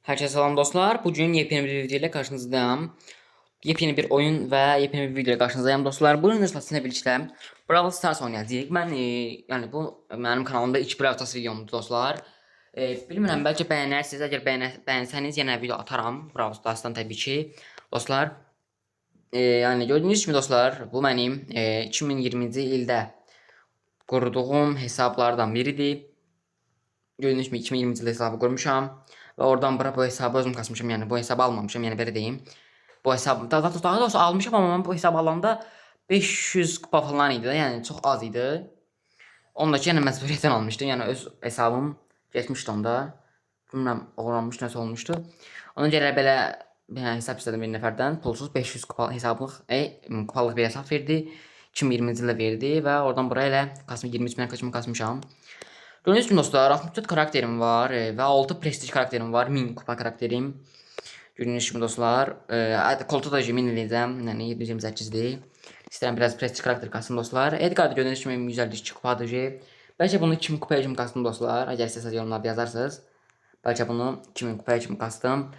Herkese selam dostlar. Bugün yepyeni bir video ile karşınızdayım. Yepyeni bir oyun ve yepyeni bir video ile karşınızdayım dostlar. Bugün sizinle birlikte Brawl Stars oynayacağıq. Ben yani bu benim kanalımda ilk Brawl Stars videomdur dostlar. Bilmirəm belki beğenirsiniz. Eğer beğenseniz yine video atarım Brawl Stars'tan tabii ki. Dostlar yani gördüğünüz gibi dostlar bu benim 2020-ci ildə qurduğum hesablardan biridir. Gördüğünüz gibi 2020 yılında hesabı kurmuşam. Ve oradan bura bu hesabı özüm kasmışım, yani bu hesabı almamışım, yani böyle diyeyim. Bu hesabı daha doğrusu almışım ama ben bu hesabı alanda 500 kupa falan idi, yani çok az idi. Ondaki yani mecburiyetten almıştım, yani öz hesabım geçmişti onda. Bilmem oğlanmış nasıl olmuştu. Ona göre böyle yani hesap istedim bir neferden. Pulsuz 500 kupa hesablık kupalık bir hesap verdi. 2020 yılda verdi ve oradan buraya kasmış 23 bin kaçımı kasmışam. Gördüğünüz gibi dostlar 64 karakterim var ve 6 prestij karakterim var. 1000 kupa karakterim. Gördüğünüz gibi dostlar. Koltuğu da min edeceğim. Yani 728'di. İsterim biraz prestij karakter kastım dostlar. Edgar'da gördüğünüz gibi 152 kupadır. Belki bunu 2000 kupaya kim kastım dostlar. Eğer siz yorumlarda yazarsınız. Belki bunu 2000 kupaya kim kastım.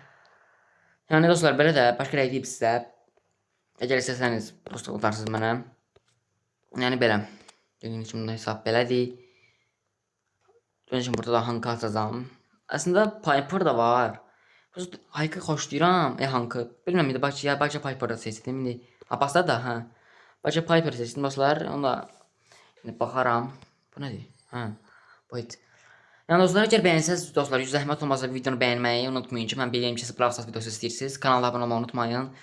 Yani dostlar böyle de başka ne deyip size. Eğer istəsəniz dostlar atarsınız mənə. Yani belə. Gördüğünüz gibi hesap belədir. Şimdi burada da Hank'ı atacağım. Aslında Piper da var. Hank'ı xoşlayıram. Hank'ı. Bilmem indi bəlkə Piper'ı seçdim indi. Abbasda da ha. Bəlkə Piper'ı seçdim dostlar. Onda indi baxaram. Bu nədir? Ha. Bu it. Yəni dostlar, əgər bəyənsəz dostlar, zəhmət olmazsa videonu bəyənməyi unutmayın ki, mən bilirəm ki, siz Brawl Stars videosu istəyirsiniz. Kanala abunə olmayı unutmayın.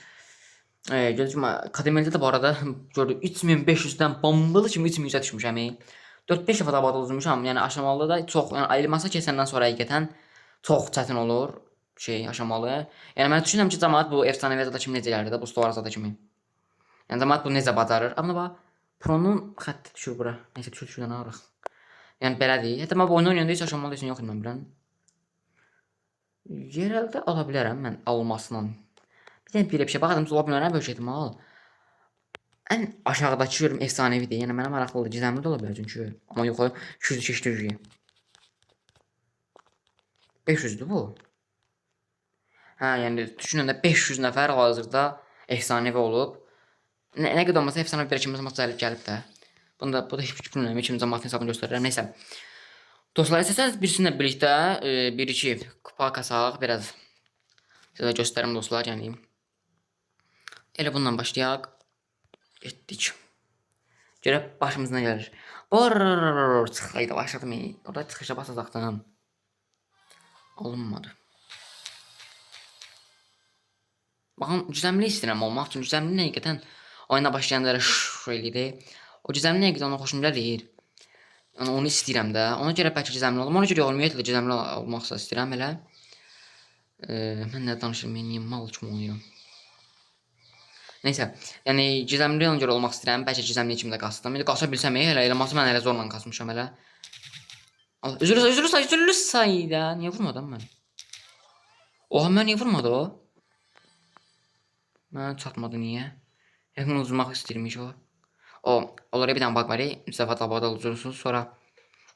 Gözüm akademiyada da bu arada gördüm 3500'den bombalı kimi 3000'e düşmüşəm. 4-5 dəfə abad olmuşam. Yəni aşamalı da çox, yəni ayılmasa keçəndən sonra həqiqətən çox çətin olur aşamalı. Yəni mən düşünürəm ki, cəmaət bu efsanəvi zada kimi necə gəlir də, bu stolar zada kimi. Yəni cəmaət bunu necə bacarır? Amma bax, Pro'nun xətti düşür bura. Nəysə düşür nə arıq. Yəni belədir. Hətta mən bu oyunu oynayanda heç aşamalı üçün yox idim bilən. Yerəldə ala bilərəm mən almasla. Bir də bir şey baxdım, ola bilərəm böyük ehtimal. En aşağıdaki yorum efsanevidir. Yani mənə maraqlıdır. Gizemli də ola bilər çünki. Amma yuxarı 200 500'dür bu. Ha yani düşünün də 500 nəfər hazırda efsanevi olub. Nə qədər olmasa efsanevi bir kimsə məsələ gəlib də. Bu da hiç bilmirəm, kimsə cəmaətin hesabını göstərirəm. Nəysə. Dostlar, istəsəniz birisiyle birlikdə 1-2 kupa kasaq biraz. Sizə göstərim dostlar, yəni. Elə bundan başlayaq. Getdik. Görək başımıza nə gəlir. Çıxaydı başladım. Orada çıxışa basacaqdım. Olunmadı. Baxın, gizemli istəyirəm olmaq üçün. Gizemli həqiqətən oyuna başlayanlara eləyir. O gizemli həqiqətən ona xoşum gəlir. Yəni onu istəyirəm də. Ona görə bəlkə gizemli olum. Ona görə olmuyor da gizemli olmaq istəyirəm elə. Mən nə danışıram, mən niyə mal kimi oynayıram. Neyse, yəni gizemli ona görə olmaq istəyirəm. Bəlkə gizemli kimi də qasdım. İndi qasa bilsəm elə eləması mən elə zorla qasmışam elə. Üzülü sayda. Niyə vurmadım mən? Oha, mən niyə vurmadı o? Mən çatmadı niyə? Yaxın uzmaq istəyirmiş o. Onlara bir dənə bak var. Müsəfat abada olursunuz, sonra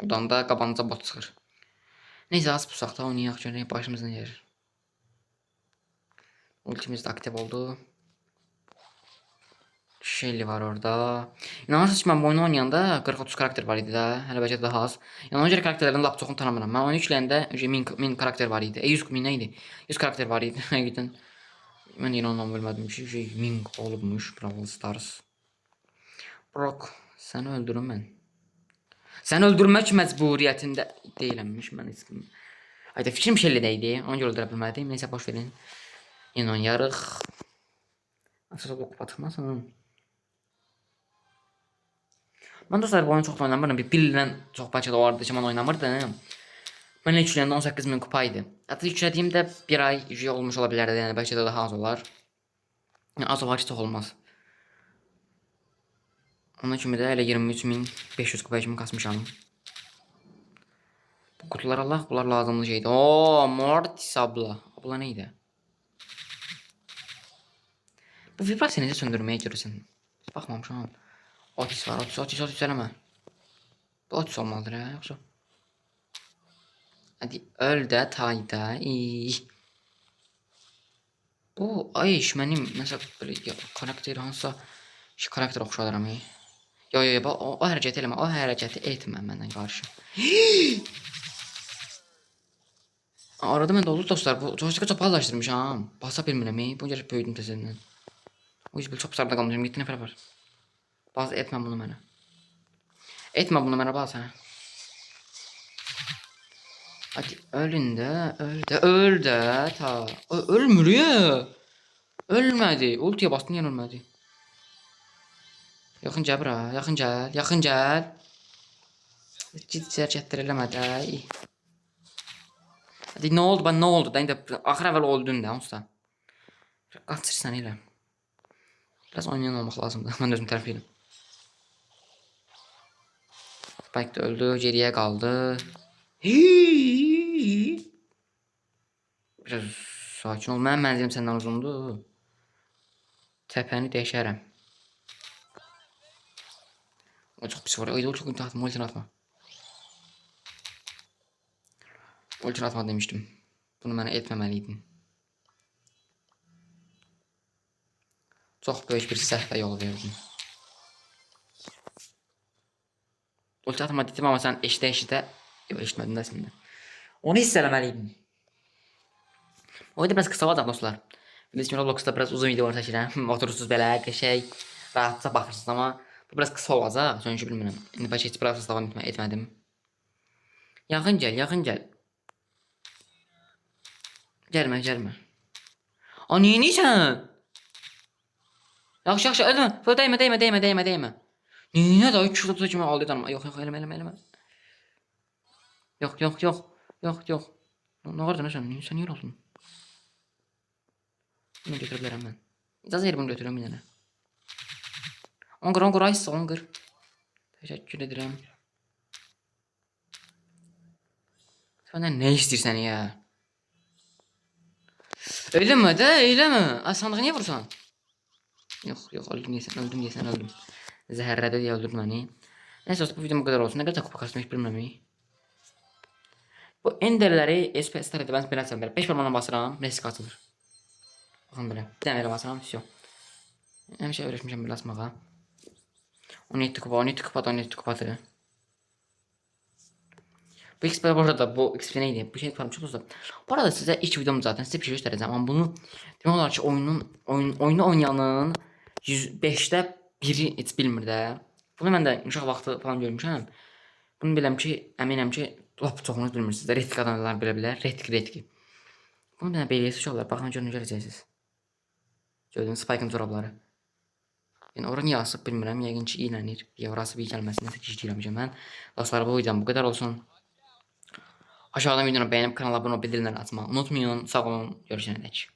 buradan da qabanıza bot çıxır. Neyse, az pusaq da oynayaq görək başımız nə gəlir. Ultimiz də aktiv oldu. Shelly var orada. İnanırsınız ki, mən bu oyunu oynayanda 40-30 karakter var idi də. Hələ bəlkə daha az. Yəni ona görə karakterlərin lap çoxunu tanımıram. Mən oyunu yükləyəndə 1000 karakter var idi. 100 min nə idi? 100 karakter var idi. Həqiqətən. Mən inanmam bilmədim ki, 1000 olubmuş Brawl Stars. Brock, səni öldürüm mən. Səni öldürmək məcburiyyətində deyiləmmiş mən ismim. Ayda fikrim Shelly'də idi. Ona görə öldürə bilmədim. Neysə, boş verin. Yenə oynayarıq. Asıl o kupa çıxmasın. Mən dostlar bu oyunu çox da oynamırdım. Bir ildən çox bəlkə də o arada ki, mən oynamırdım. Mən yükləyəndə 18.000 kupa idi. Hətta yüklədiyimdə bir ay olmuş ola bilərdi. Yəni bəlkə də daha az olar. Yəni az olar ki, çox olmaz. Ona kimi də elə 23.500 kupaya kimi kasmışam. Bu kutular Allah, bunlar lazımlı şeydi. Ooo, Mortis abla. Abla neydi? Bu vibrasiya necə söndürməyə görürsən? Baxmamışam. Otis var, Otis eləmə. Bu Otis olmalıdır ya, yoxsa? Hadi öl də, tay da. Bu ay iş mənim nəsə belə karakter hansısa karakter oxşadıram. Yo yo yo o hərəkət eləmə, o hərəkəti etmə məndən qarşı. Arada mən dolu dostlar bu joystick'ı çox paylaşdırmışam. Basa bilmirəm. Bu görə böyüdüm tezdən. O yüzden çok sarıda kalmışım. 7 nəfər var. Baz etmə bunu mənə. Etmə bunu mənə baz hə. Hadi ölün də, öl də ta. Ölmür ya. Ölmədi. Ultiya bastın yenə ölmədi. Yaxın gəl bura, yaxın gəl, yaxın gəl. Ciddi hərəkətlər eləmədi. Hadi nə oldu? Nə oldu? Da indi axır əvvəl öldün də onsuz da. Qaçırsan elə. Biraz oynayan olmaq lazımdır. Mən özüm tərəf edim. Spike de öldü. Geriye kaldı. Biraz sakin ol. Mənim mənzilim səndən uzundur. Təpəni dəyişərəm. O çox pis var. O çok intihar atma. Ultini atma. Ultini atma demiştim. Bunu mənə etməməliydin. Çox böyük bir səhvə yol verdin. Ulti atma dedim ama sen eşitə eşitmədin də əslində. Onu hiss eləməliydin. O yüzden biraz kısa olacaq dostlar. Bilirsiniz Roblox'da biraz uzun videolar çəkirəm. Oturursunuz belə qəşəng, rahatca baxırsınız ama bu biraz kısa olacaq. Çünki bilmirəm. İndi başa heç biraz davam etmədim. Yaxın gəl, yaxın gəl. Gəlmə, gəlmə. O neyinsən? Yaxşı, yaxşı, ölmə. Dəymə. Niyə daha 2 şurada kimi aldı canım? Yox, eləmə. Yox. Nə var da sən niyə oldun? Bunu götürə bilərəm mən. İcazə ver bunu götürəm bir dənə. 10 qır, ayısı 10 qır. Təşəkkür edirəm. Səndən nə istəyirsən ya? Eləmə də, eləmə. Sandığı niyə vursan? Yox, öldüm deyəsən. Zəhərlədi deyə öldürdü məni. Nəysə, bu videom bu qədər olsun. Nə qədər kupa kasdım heç bilmirəm. Bu enderləri SPS-lər edə mən belə açıram belə. 5 parmağına basıram, risk açılır. Baxın belə. Bir dənə elə basıram, всё. Həmişə öyrəşmişəm belə açmağa. 17 kupadır. Bu XP bu arada bu XP neydi? Bu şey falan çok uzun. Bu arada size ilk videom zaten size bir şey göstereceğim ama bunu demək olar ki oyunu oynayanın 105'te biri heç bilmir də. Bunu mən də uşaq vaxtı falan görmüşəm. Bunu biləm ki, əminəm ki, lap çoxunuz bilmirsiniz də. Retki adamlar bilə bilər. Retki. Bunu bir dənə belirsiz uşaqlar. Baxın görün görəcəksiniz. Gördüyünüz Spike'ın corabları. Yəni ora niyə asıb bilmirəm. Yəqin ki, iylənir. Ya orası bir gəlməsin. Nəsə gecikdirəm mən. Dostlar bu videom bu qədər olsun. Aşağıdan videonu beğenip kanala abone olup bildirimleri atmayı unutmayın. Sağ olun. Görüşene dek.